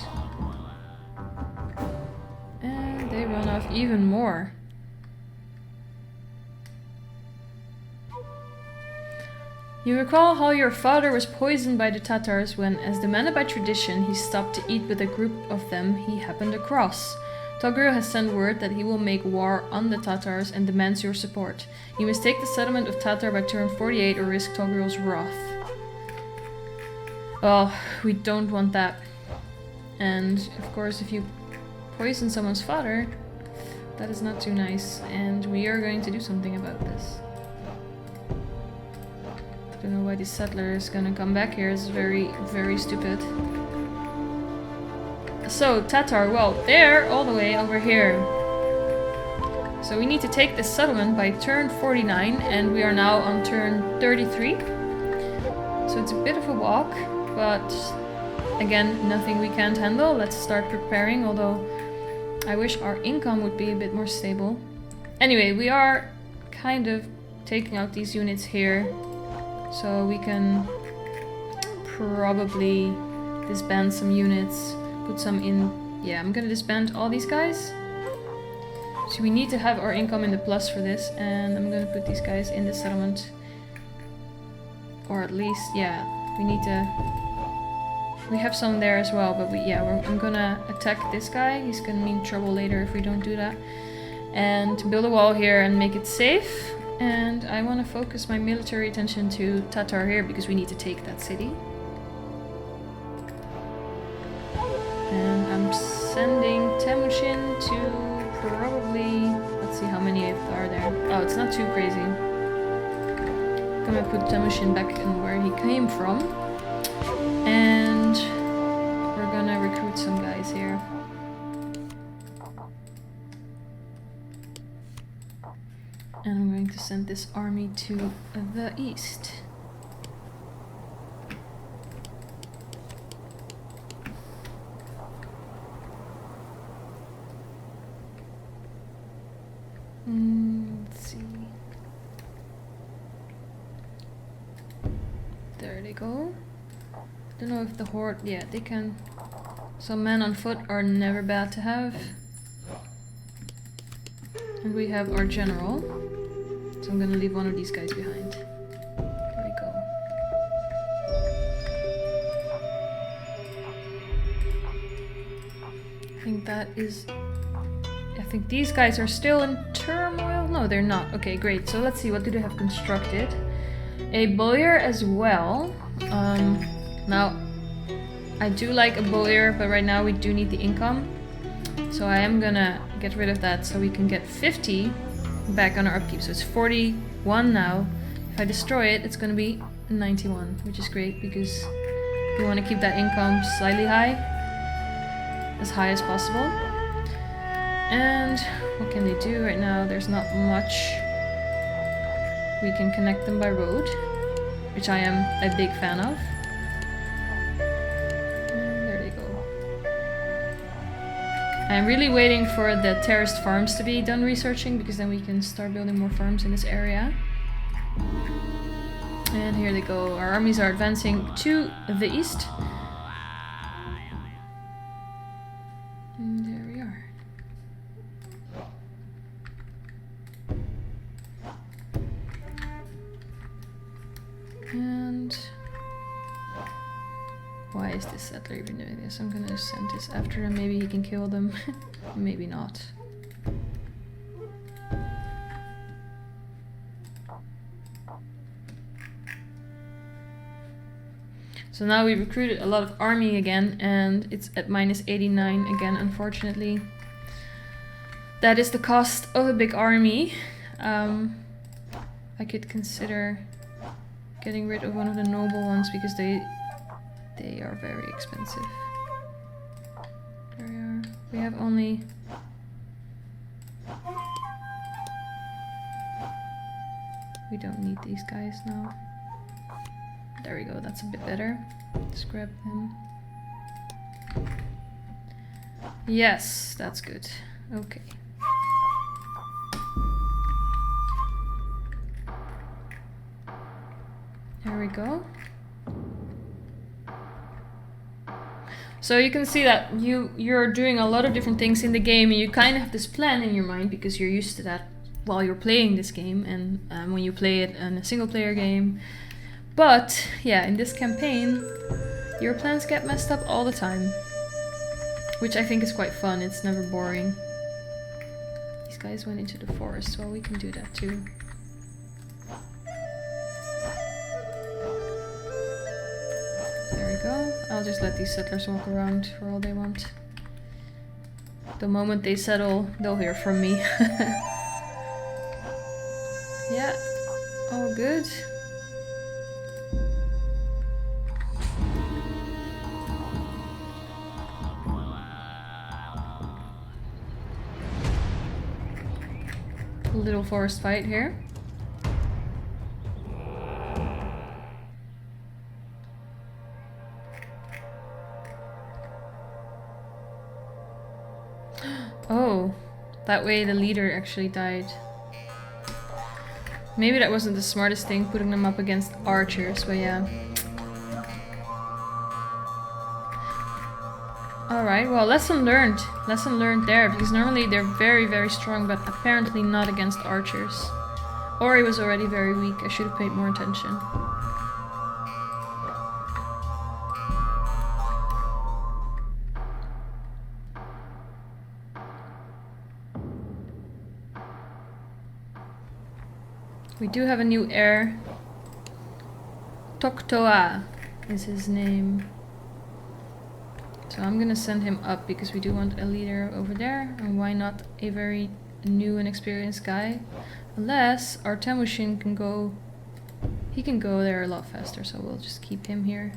And they run off even more. You recall how your father was poisoned by the Tatars when, as demanded by tradition, he stopped to eat with a group of them he happened across. Togrul has sent word that he will make war on the Tatars and demands your support. You must take the settlement of Tatar by turn 48 or risk Togrul's wrath. Well, we don't want that. And, of course, if you poison someone's father, that is not too nice. And we are going to do something about this. Don't know why this settler is gonna come back here. It's very, very stupid. So, Tatar, well, they're all the way over here. So we need to take this settlement by turn 49, and we are now on turn 33. So it's a bit of a walk, but again, nothing we can't handle. Let's start preparing, although I wish our income would be a bit more stable. Anyway, we are kind of taking out these units here, so we can probably disband some units, put some in. Yeah, I'm gonna disband all these guys. So we need to have our income in the plus for this, and I'm gonna put these guys in the settlement. Or at least, yeah, we need to... We have some there as well, but I'm gonna attack this guy. He's gonna mean trouble later if we don't do that. And build a wall here and make it safe. And I want to focus my military attention to Tatar here, because we need to take that city. And I'm sending Temujin to probably... Let's see how many are there. Oh, it's not too crazy. I'm gonna put Temujin back in where he came from. And we're gonna recruit some guys here. And I'm going to send this army to the east. Let's see. There they go. Don't know if the horde... Yeah, they can... Some men on foot are never bad to have. And we have our general. So I'm gonna leave one of these guys behind. There we go. I think that is... I think these guys are still in turmoil. No, they're not. Okay, great. So let's see, what do they have constructed? A bowyer as well. Now, I do like a bowyer, but right now we do need the income. So I am gonna get rid of that so we can get 50 back on our upkeep. So it's 41 now. If I destroy it, it's gonna be 91, which is great because we want to keep that income slightly high. As high as possible. And what can they do right now? There's not much. We can connect them by road, which I am a big fan of. I'm really waiting for the terraced farms to be done researching, because then we can start building more farms in this area. And here they go. Our armies are advancing to the east. And there we are. And... why is this settler even doing this? I'm gonna send this after them. Maybe he can kill them. Maybe not. So now we recruited a lot of army again, and it's at minus 89 again, unfortunately. That is the cost of a big army. I could consider getting rid of one of the noble ones, because they are very expensive. There we are. We have only... we don't need these guys now. There we go, that's a bit better. Let's grab them. Yes, that's good. Okay. There we go. So you can see that you're doing a lot of different things in the game, and you kind of have this plan in your mind because you're used to that while you're playing this game, and when you play it in a single player game. But yeah, in this campaign, your plans get messed up all the time, which I think is quite fun. It's never boring. These guys went into the forest, well, we can do that too. There we go. I'll just let these settlers walk around for all they want. The moment they settle, they'll hear from me. Yeah, all good. cool little forest fight here. Oh, that way the leader actually died. Maybe that wasn't the smartest thing, putting them up against archers, but yeah. Alright, well, lesson learned. Lesson learned there, because normally they're very, very strong, but apparently not against archers. Ori was already very weak, I should have paid more attention. We do have a new heir. Toktoa is his name. So I'm gonna send him up because we do want a leader over there. And why not a very new and experienced guy? Unless our Temushin can go... He can go there a lot faster, so we'll just keep him here.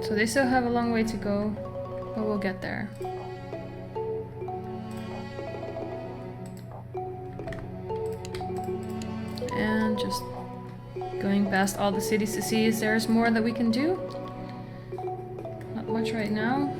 So they still have a long way to go, but we'll get there. And just going past all the cities to see if there's more that we can do. Not much right now.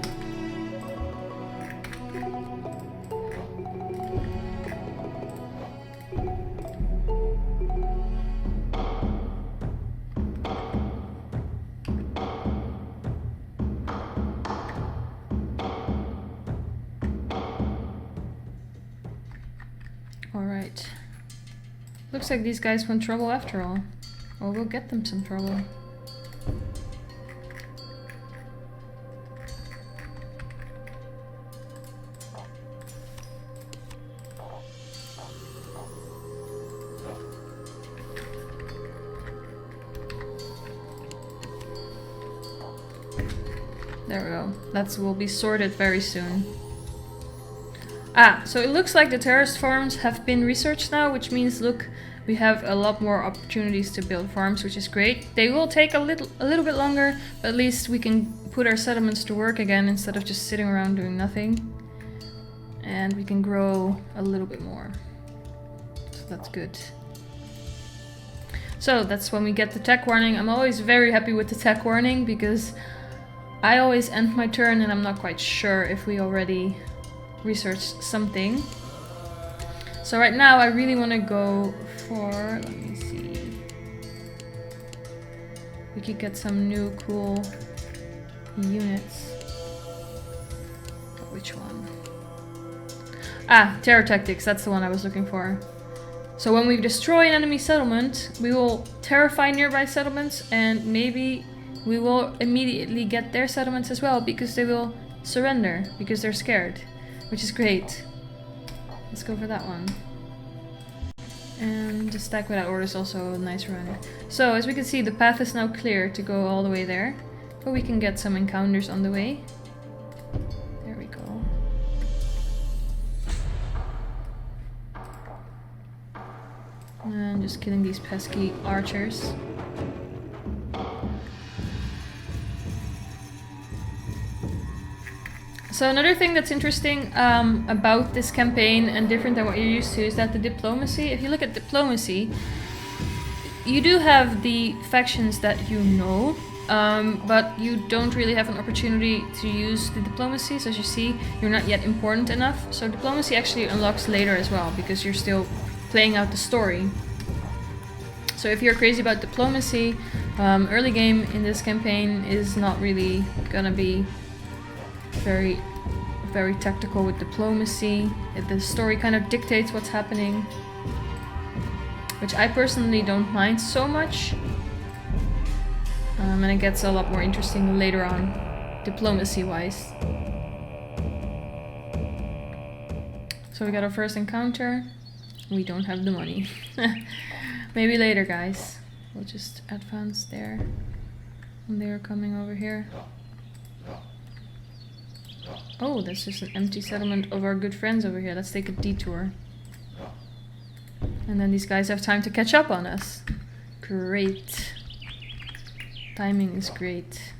Alright. Looks like these guys want trouble after all. Or we'll get them some trouble. There we go. That will be sorted very soon. Ah, so it looks like the terraced farms have been researched now, which means, look, we have a lot more opportunities to build farms, which is great. They will take a little bit longer, but at least we can put our settlements to work again instead of just sitting around doing nothing. And we can grow a little bit more. So that's good. So that's when we get the tech warning. I'm always very happy with the tech warning because I always end my turn and I'm not quite sure if we already researched something. So right now I really want to go for, let me see, we could get some new cool units. But which one? Ah, terror tactics, that's the one I was looking for. So when we destroy an enemy settlement, we will terrify nearby settlements and maybe we will immediately get their settlements as well because they will surrender because they're scared. Which is great. Let's go for that one. And the stack without order is also a nice run. So as we can see, the path is now clear to go all the way there. But we can get some encounters on the way. There we go. And just killing these pesky archers. So another thing that's interesting about this campaign and different than what you're used to is that the diplomacy, if you look at diplomacy, you do have the factions that you know, but you don't really have an opportunity to use the diplomacy. So as you see, you're not yet important enough. So diplomacy actually unlocks later as well because you're still playing out the story. So if you're crazy about diplomacy, early game in this campaign is not really gonna be very tactical with diplomacy. The story kind of dictates what's happening, which I personally don't mind so much. And it gets a lot more interesting later on, diplomacy-wise. So we got our first encounter. We don't have the money. Maybe later, guys. We'll just advance there. And they're coming over here. Oh, that's just an empty settlement of our good friends over here. Let's take a detour. And then these guys have time to catch up on us. Great. Timing is great.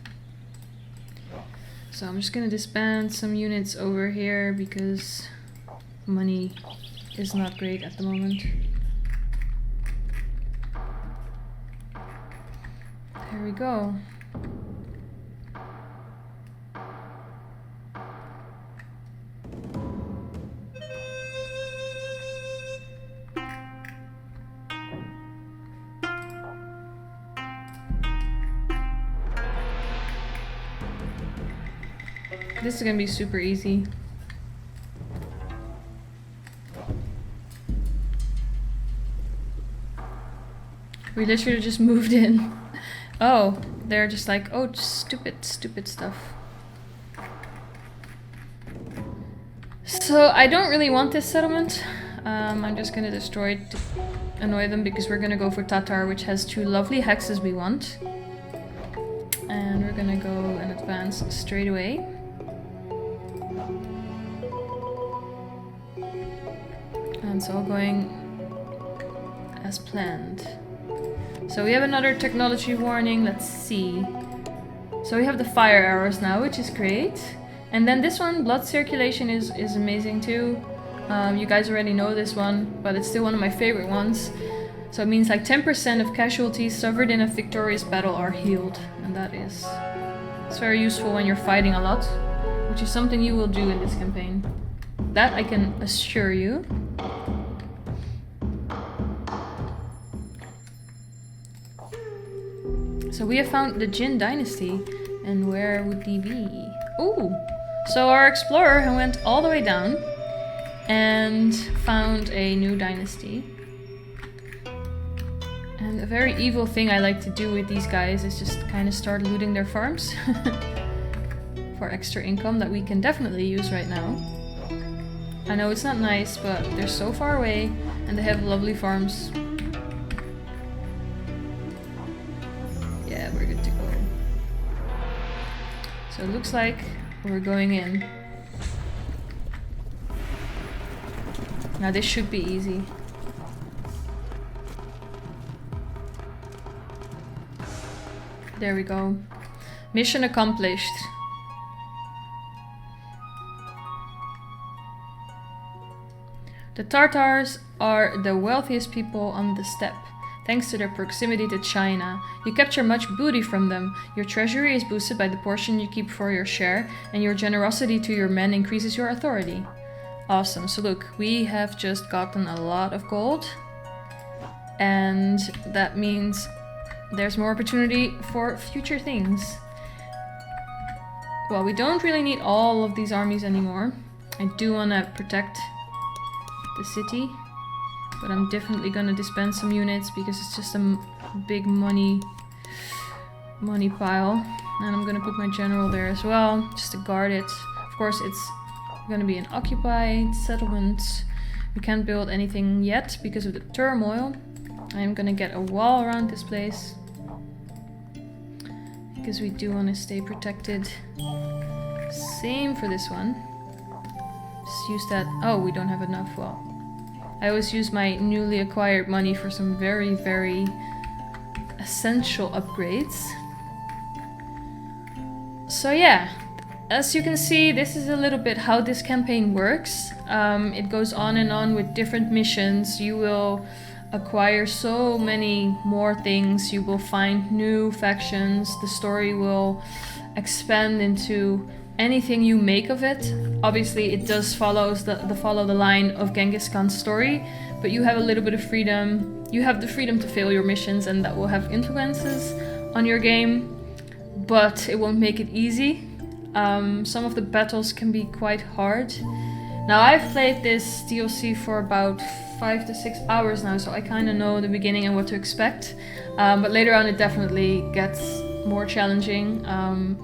So I'm just gonna disband some units over here because money is not great at the moment. There we go. This is gonna be super easy. We literally just moved in. Oh, they're just like, oh, stupid stuff. So I don't really want this settlement. I'm just gonna destroy it to annoy them because we're gonna go for Tatar, which has 2 lovely hexes we want. And we're gonna go and advance straight away. And it's all going as planned. So we have another technology warning, let's see. So we have the fire arrows now, which is great. And then this one, blood circulation is amazing too. You guys already know this one, but it's still one of my favorite ones. So it means like 10% of casualties suffered in a victorious battle are healed. And that is it's very useful when you're fighting a lot, which is something you will do in this campaign. That I can assure you. So we have found the Jin dynasty, and where would they be? Ooh! So our explorer went all the way down and found a new dynasty. And a very evil thing I like to do with these guys is just kind of start looting their farms for extra income that we can definitely use right now. I know it's not nice, but they're so far away and they have lovely farms. Yeah, we're good to go. So it looks like we're going in. Now this should be easy. There we go. Mission accomplished. The Tartars are the wealthiest people on the steppe. Thanks to their proximity to China, you capture much booty from them. Your treasury is boosted by the portion you keep for your share, and your generosity to your men increases your authority. Awesome. So look, we have just gotten a lot of gold, and that means there's more opportunity for future things. Well, we don't really need all of these armies anymore. I do want to protect the city, but I'm definitely gonna dispense some units because it's just a big money pile. And I'm gonna put my general there as well, just to guard it. Of course, it's gonna be an occupied settlement. We can't build anything yet because of the turmoil. I'm gonna get a wall around this place because we do want to stay protected. Same for this one. Just use that. Oh, we don't have enough. Well, I always use my newly acquired money for some very, very essential upgrades. So yeah, as you can see, this is a little bit how this campaign works. It goes on and on with different missions. You will acquire so many more things. You will find new factions. The story will expand into anything you make of it. Obviously, it does follow the line of Genghis Khan's story, but you have a little bit of freedom. You have the freedom to fail your missions, and that will have influences on your game, but it won't make it easy. Some of the battles can be quite hard. Now, I've played this DLC for about 5 to 6 hours now, so I kind of know the beginning and what to expect. But later on, it definitely gets more challenging.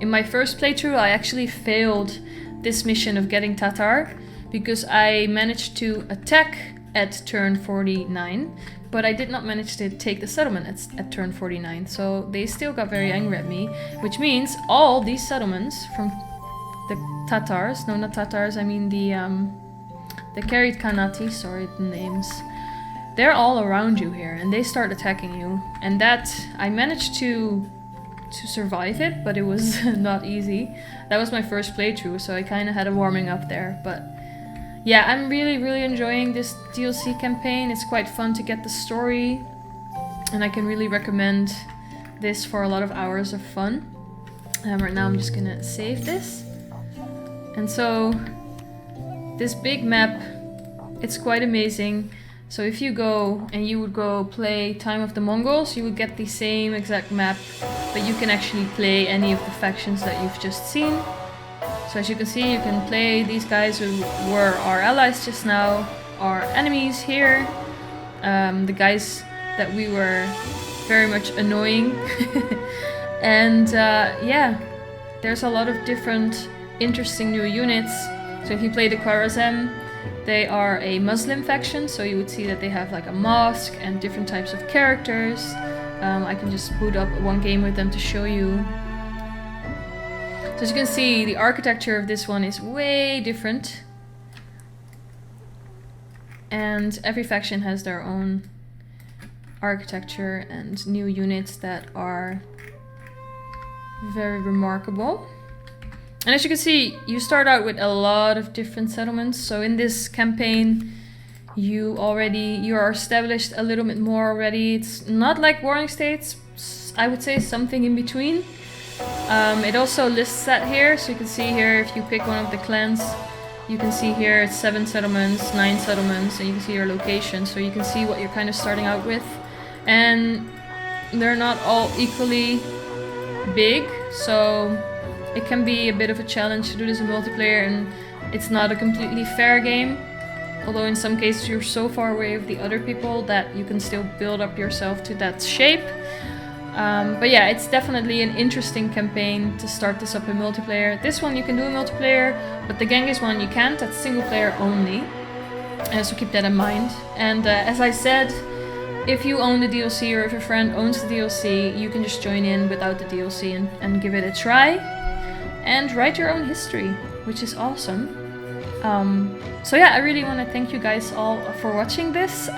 In my first playthrough, I actually failed this mission of getting Tatar because I managed to attack at turn 49, but I did not manage to take the settlement at turn 49. So they still got very angry at me, which means all these settlements from the Tatars, no, not Tatars, I mean the Carried Khanati, sorry, the names. They're all around you here, and they start attacking you. And that, I managed to to survive it, but it was not easy. That was my first playthrough, so I kind of had a warming up there. But yeah, I'm really enjoying this DLC campaign. It's quite fun to get the story, and I can really recommend this for a lot of hours of fun. Right now I'm just gonna save this. And so this big map, it's quite amazing. So if you go and you would go play Time of the Mongols, you would get the same exact map, but you can actually play any of the factions that you've just seen. So as you can see, you can play these guys who were our allies just now, our enemies here, the guys that we were very much annoying. And yeah, there's a lot of different interesting new units. So if you play the Khwarazm, they are a Muslim faction, so you would see that they have like a mosque and different types of characters. I can just boot up one game with them to show you. So as you can see, the architecture of this one is way different. And every faction has their own architecture and new units that are very remarkable. And as you can see, you start out with a lot of different settlements. So in this campaign, you are established a little bit more already. It's not like Warring States, I would say something in between. It also lists that here, so you can see here if you pick one of the clans, you can see here it's 7 settlements, 9 settlements, and you can see your location, so you can see what you're kind of starting out with. And they're not all equally big, so it can be a bit of a challenge to do this in multiplayer, and it's not a completely fair game. Although in some cases you're so far away with the other people that you can still build up yourself to that shape. But yeah, it's definitely an interesting campaign to start this up in multiplayer. This one you can do in multiplayer, but the Genghis one you can't, that's single player only. So keep that in mind. And as I said, if you own the DLC or if your friend owns the DLC, you can just join in without the DLC and give it a try. And write your own history, which is awesome. So yeah, I really want to thank you guys all for watching this.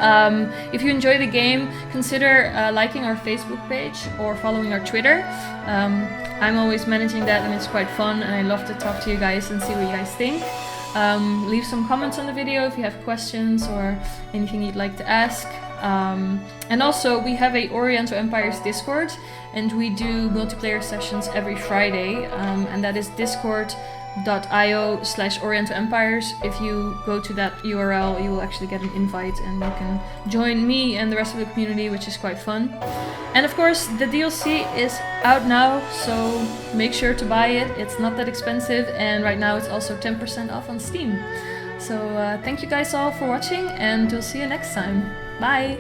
If you enjoy the game, consider liking our Facebook page or following our Twitter. I'm always managing that and it's quite fun, and I love to talk to you guys and see what you guys think. Leave some comments on the video if you have questions or anything you'd like to ask. And also we have a Oriental Empires Discord, and we do multiplayer sessions every Friday, and that is discord.io/Oriental Empires. If you go to that URL, you will actually get an invite and you can join me and the rest of the community, which is quite fun. And of course the DLC is out now, so make sure to buy it. It's not that expensive, and right now it's also 10% off on Steam. So thank you guys all for watching, and we'll see you next time. Bye!